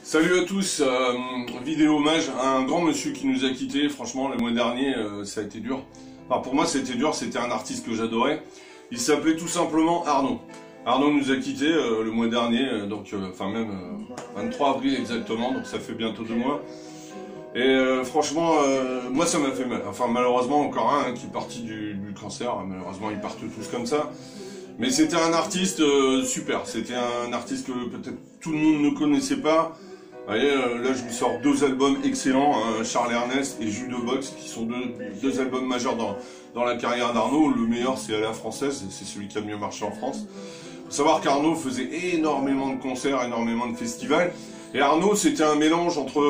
Salut à tous, vidéo hommage à un grand monsieur qui nous a quittés. Franchement, le mois dernier, ça a été dur. Enfin, pour moi, c'était dur, c'était un artiste que j'adorais. Il s'appelait tout simplement Arnaud. Arnaud nous a quittés le mois dernier, enfin même 23 avril exactement, donc ça fait bientôt 2 mois. Et franchement, moi ça m'a fait mal. Enfin, malheureusement, encore un qui est parti du cancer. Malheureusement, ils partent tous comme ça. Mais c'était un artiste super. C'était un artiste que peut-être tout le monde ne connaissait pas. Vous voyez, là je vous sors 2 albums excellents, hein, Charles Ernest et Jukebox, qui sont deux albums majeurs dans la carrière d'Arnaud. Le meilleur c'est à la française, c'est celui qui a le mieux marché en France. Faut savoir qu'Arnaud faisait énormément de concerts, énormément de festivals. Et Arnaud c'était un mélange entre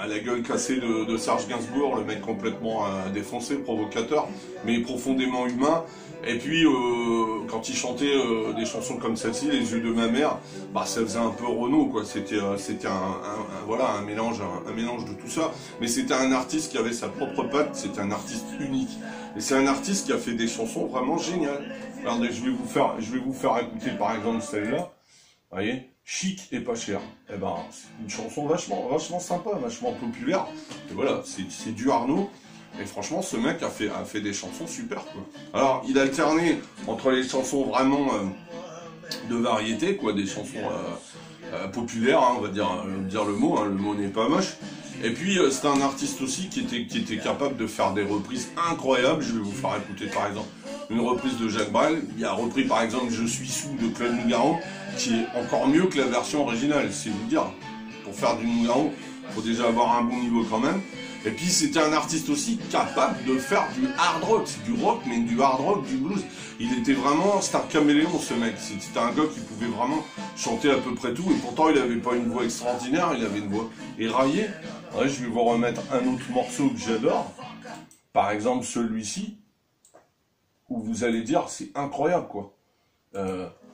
la gueule cassée de Serge Gainsbourg, le mec complètement défoncé, provocateur, mais profondément humain. Et puis quand il chantait des chansons comme celle-ci, Les yeux de ma mère, ça faisait un peu Renaud, quoi. C'était un mélange de tout ça. Mais c'était un artiste qui avait sa propre patte, c'était un artiste unique. Et c'est un artiste qui a fait des chansons vraiment géniales. Regardez, je vais vous faire écouter par exemple celle-là. Vous voyez, Chic et pas cher. Eh ben, c'est une chanson vachement sympa, vachement populaire. Et voilà, c'est du Arnaud. Et franchement, ce mec a fait des chansons super, quoi. Alors, il alternait entre les chansons vraiment de variété, quoi, des chansons populaires, hein, on va dire le mot, hein, le mot n'est pas moche. Et puis, c'était un artiste aussi qui était capable de faire des reprises incroyables. Je vais vous faire écouter, par exemple, une reprise de Jacques Brel. Il a repris, par exemple, Je suis sous de Claude Nougaro, qui est encore mieux que la version originale, c'est vous dire. Pour faire du Nougaro, il faut déjà avoir un bon niveau quand même. Et puis c'était un artiste aussi capable de faire du hard rock, c'est du rock, mais du hard rock, du blues. Il était vraiment, c'était un caméléon ce mec, c'était un gars qui pouvait vraiment chanter à peu près tout, et pourtant il n'avait pas une voix extraordinaire, il avait une voix éraillée. Ouais, je vais vous remettre un autre morceau que j'adore, par exemple celui-ci, où vous allez dire c'est incroyable quoi.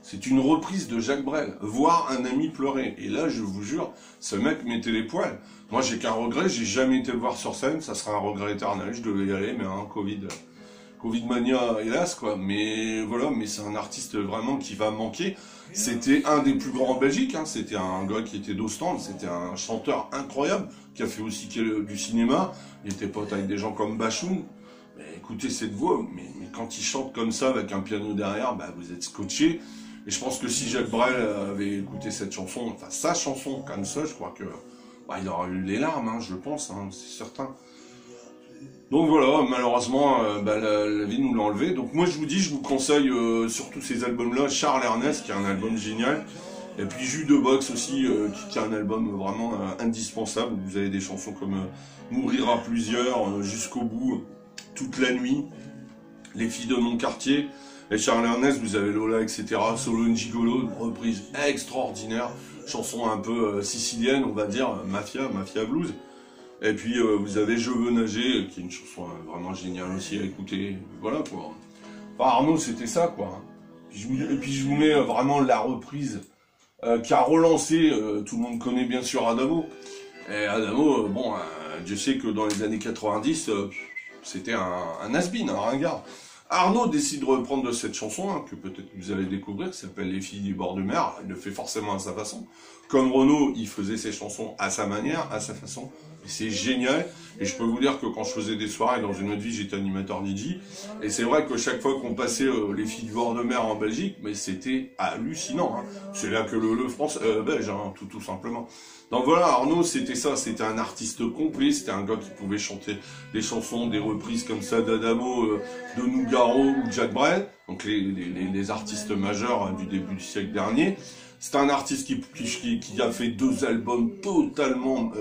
C'est une reprise de Jacques Brel, voir un ami pleurer. Et là, je vous jure, ce mec mettait les poils. Moi, j'ai qu'un regret, j'ai jamais été le voir sur scène, ça sera un regret éternel, je devais y aller, mais Covid mania, hélas, quoi. Mais voilà, mais c'est un artiste vraiment qui va manquer. C'était un des plus grands en Belgique, hein. C'était un gars qui était d'Ostende, c'était un chanteur incroyable, qui a fait aussi du cinéma. Il était pote avec des gens comme Bachoun. Mais écoutez cette voix, mais quand il chante comme ça, avec un piano derrière, vous êtes scotché. Et je pense que si Jacques Brel avait écouté cette chanson, enfin sa chanson comme ça, je crois que il aurait eu les larmes, hein, je pense, hein, c'est certain. Donc voilà, malheureusement, la vie nous l'a enlevé. Donc moi je vous dis, je vous conseille surtout ces albums-là, Charles Ernest, qui est un album génial, et puis Jukebox aussi, qui est un album vraiment indispensable. Vous avez des chansons comme Mourir à plusieurs, Jusqu'au bout, Toute la nuit, Les filles de mon quartier. Et Charles Ernest, vous avez Lola, etc. Solo une gigolo, une reprise extraordinaire. Chanson un peu sicilienne, on va dire, mafia blues. Et puis vous avez Je veux nager, qui est une chanson vraiment géniale aussi à écouter. Voilà quoi. Enfin, Arnaud, c'était ça quoi. Et puis je vous mets vraiment la reprise qui a relancé, tout le monde connaît bien sûr Adamo. Et Adamo, Dieu sait que dans les années 90, c'était un has-been, un ringard. Arnaud décide de reprendre de cette chanson, hein, que peut-être vous allez découvrir, qui s'appelle Les filles du bord de mer. Il le fait forcément à sa façon. Comme Renaud, il faisait ses chansons à sa manière, à sa façon. Et c'est génial. Et je peux vous dire que quand je faisais des soirées dans une autre vie, j'étais animateur DJ. Et c'est vrai que chaque fois qu'on passait Les filles du bord de mer en Belgique, mais c'était hallucinant. Hein. C'est là que le France belge, hein, tout simplement. Donc voilà, Arnaud, c'était ça, c'était un artiste complet, c'était un gars qui pouvait chanter des chansons, des reprises comme ça d'Adamo, de Nougaro ou de Jacques Brel, donc les artistes majeurs du début du siècle dernier. C'est un artiste qui a fait 2 albums totalement,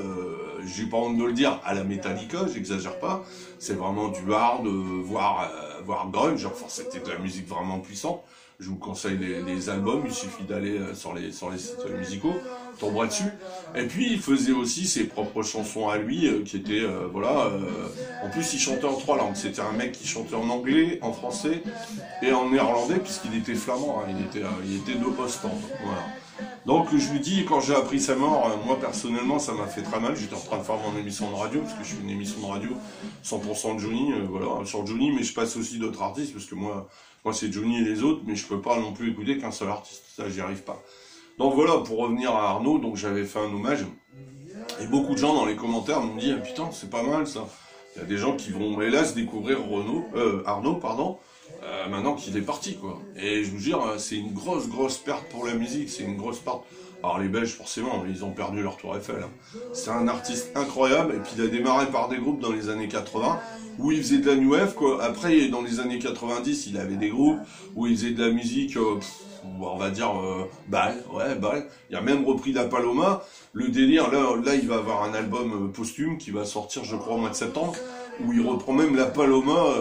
j'ai pas honte de le dire, à la Metallica, j'exagère pas. C'est vraiment du hard, voire grunge, enfin c'était de la musique vraiment puissante. Je vous conseille les albums, il suffit d'aller sur les sites musicaux, tomber dessus. Et puis il faisait aussi ses propres chansons à lui, qui étaient, en plus il chantait en 3 langues. C'était un mec qui chantait en anglais, en français et en néerlandais, puisqu'il était flamand, hein. Il était de Ostende, voilà. Donc je vous dis, quand j'ai appris sa mort, moi personnellement ça m'a fait très mal. J'étais en train de faire mon émission de radio, parce que je fais une émission de radio 100% de Johnny, sur Johnny, mais je passe aussi d'autres artistes, parce que moi c'est Johnny et les autres, mais je peux pas non plus écouter qu'un seul artiste, ça j'y arrive pas. Donc voilà, pour revenir à Arnaud, donc j'avais fait un hommage. Et beaucoup de gens dans les commentaires m'ont dit, ah, putain, c'est pas mal ça. Il y a des gens qui vont, hélas, découvrir Arnaud, pardon, maintenant qu'il est parti, quoi. Et je vous jure, c'est une grosse perte pour la musique, c'est une grosse perte. Alors les Belges, forcément, ils ont perdu leur tour Eiffel. Hein. C'est un artiste incroyable, et puis il a démarré par des groupes dans les années 80, où il faisait de la new wave, quoi. Après, dans les années 90, il avait des groupes où il faisait de la musique, on va dire, balle. Il a même repris la Paloma. Le délire, là, il va avoir un album posthume qui va sortir, je crois, au mois de septembre, où il reprend même la Paloma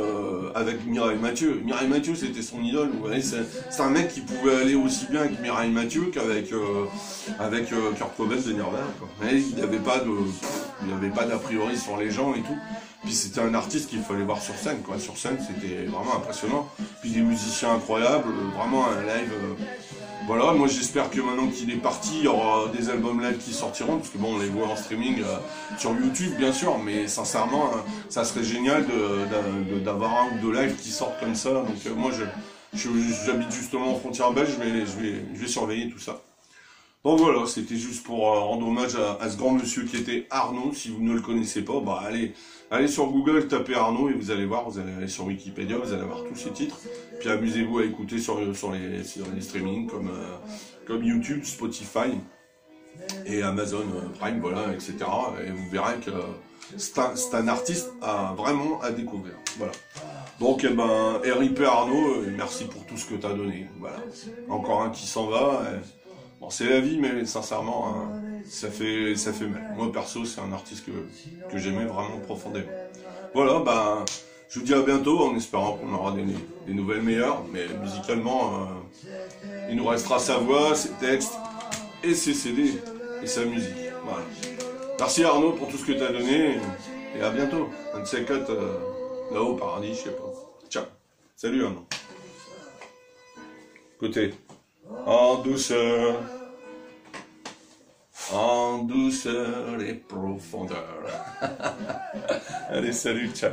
avec Mireille Mathieu. Mireille Mathieu, c'était son idole. Vous voyez, c'est un mec qui pouvait aller aussi bien avec Mireille Mathieu qu'avec Kurt Cobain de Nirvana. Quoi. Mais il n'avait pas d'a priori sur les gens et tout. Puis c'était un artiste qu'il fallait voir sur scène, quoi. Sur scène, c'était vraiment impressionnant. Puis des musiciens incroyables, vraiment un live. Voilà, moi j'espère que maintenant qu'il est parti, il y aura des albums live qui sortiront, parce que bon, on les voit en streaming sur YouTube, bien sûr, mais sincèrement, ça serait génial d'avoir un ou deux lives qui sortent comme ça. Donc moi, j'habite justement en frontière belge, je vais surveiller tout ça. Donc voilà, c'était juste pour rendre hommage à ce grand monsieur qui était Arnaud. Si vous ne le connaissez pas, bah allez sur Google, tapez Arnaud et vous allez voir, vous allez aller sur Wikipédia, vous allez voir tous ces titres. Puis amusez-vous à écouter sur les streamings comme YouTube, Spotify et Amazon Prime, voilà, etc. Et vous verrez que c'est un artiste vraiment à découvrir. Voilà. Donc, RIP Arnaud, merci pour tout ce que tu as donné. Voilà. Encore un qui s'en va. Bon, c'est la vie, mais sincèrement, hein, ça fait mal. Moi, perso, c'est un artiste que j'aimais vraiment profondément. Voilà, je vous dis à bientôt, en espérant qu'on aura des nouvelles meilleures. Mais musicalement, il nous restera sa voix, ses textes, et ses CD, et sa musique. Voilà. Merci Arnaud pour tout ce que tu as donné, et à bientôt. Un de ces quatre, là-haut, au paradis, je sais pas. Ciao. Salut Arnaud. Côté. En douceur et profondeur. Allez, salut, ciao.